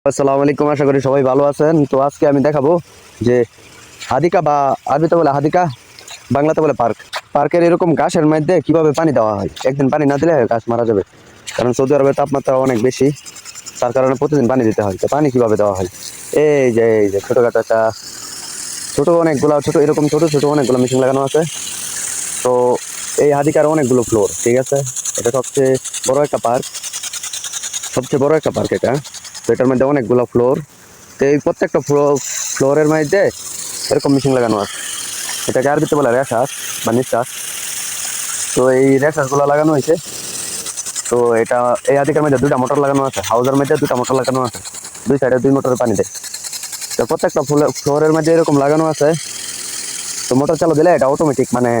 আসসালামু আলাইকুম, আশা করি সবাই ভালো আছেন। তো আজকে আমি দেখাবো যে হাদিকা বা আরবিতে বলে হাদিকা, বাংলাতে বলে পার্ক। পার্কের এরকম ঘাসের মধ্যে কিভাবে পানি দেওয়া হয়। একদিন পানি না দিলে ঘাস মারা যাবে, কারণ সৌদি আরবের তাপমাত্রা অনেক বেশি, তার কারণে প্রতিদিন পানি দিতে হয়। তো পানি কিভাবে দেওয়া হয়, এই যে ছোটখাটো একটা ছোট অনেকগুলো ছোট এরকম ছোট ছোট অনেকগুলো মেশিন লাগানো আছে। তো এই হাদিকার অনেকগুলো ফ্লোর, ঠিক আছে। এটা সবচেয়ে বড় একটা পার্ক এটা। তো এটার মধ্যে অনেকগুলো ফ্লোর। তো এই প্রত্যেকটা ফ্লোরের মধ্যে এরকম মেশিন লাগানো আছে। এটাকে আরবিতে বলে রেশাস বা নিঃশ্বাস। তো এই রেশাস গুলো লাগানো হয়েছে। তো এটা এই আদিকের মধ্যে দুইটা মোটর লাগানো আছে, হাউসের মধ্যে দুইটা মোটর লাগানো আছে, দুই সাইডে দুই মোটরের পানি দেয়। তো প্রত্যেকটা ফ্লোরের মধ্যে এরকম লাগানো আছে। তো মোটর চালু দিলে এটা অটোমেটিক মানে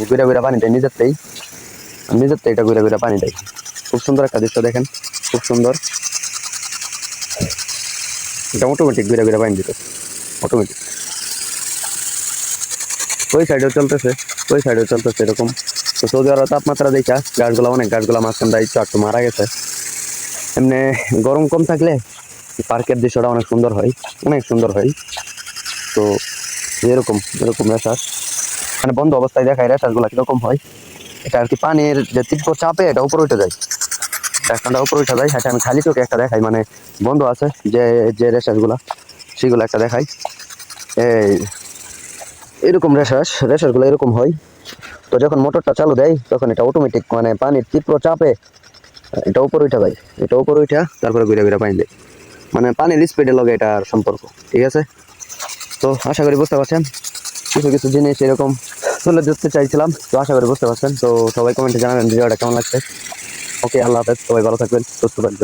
ঘুরে ঘুরে পানি দেয় নিজের থেকে এটা ঘুরে ঘুরে পানি দেয়। খুব সুন্দর একটা দৃশ্য দেখেন, খুব সুন্দর। এটা অটোমেটিক ঘুরে ঘুরে পানি দিতে, অটোমেটিক। ওই সাইডেও চলতেছে এরকম। তো সৌদি আরব তাপমাত্রা দেখা গাছগুলা মাঝখানটা একটু মারা গেছে। এমনি গরম কম থাকলে পার্কের দৃশ্যটা অনেক সুন্দর হয়, অনেক সুন্দর হয়। তো এরকম এরকম রেশাস মানে বন্ধ অবস্থায় দেখায় রেশাস গুলা কিরকম হয়। এটা আর কি পানির যে তীব্র চাপে এটা উপরে উঠে যায়, ঢাকনাটা উপরে উঠে যায়। সেটা আমি খালি চোখে একটা দেখাই, মানে বন্ধ আছে যে যে রেশাস গুলা, সেগুলো একটা দেখাই। এই এরকম রেশাস গুলো এরকম হয়। তো যখন মোটরটা চালু দেয় তখন এটা অটোমেটিক মানে পানির তীব্র চাপে এটা উপরে উঠে যায়, এটা উপরে উঠা তারপরে ঘুরে ঘুরে পানি দেয়। মানে পানির স্পিডের লগে এটার সম্পর্ক, ঠিক আছে। তো আশা করি বুঝতে পারছেন, কিছু কিছু জিনিস এরকম তুলে ধরতে চাইছিলাম। তো আশা করি বুঝতে পারছেন। তো সবাই কমেন্টে জানাবেন ভিডিওটা কেমন লাগছে। ওকে, আল্লাহ হাফেজ, সবাই ভালো থাকবেন, সুস্থ থাকবেন।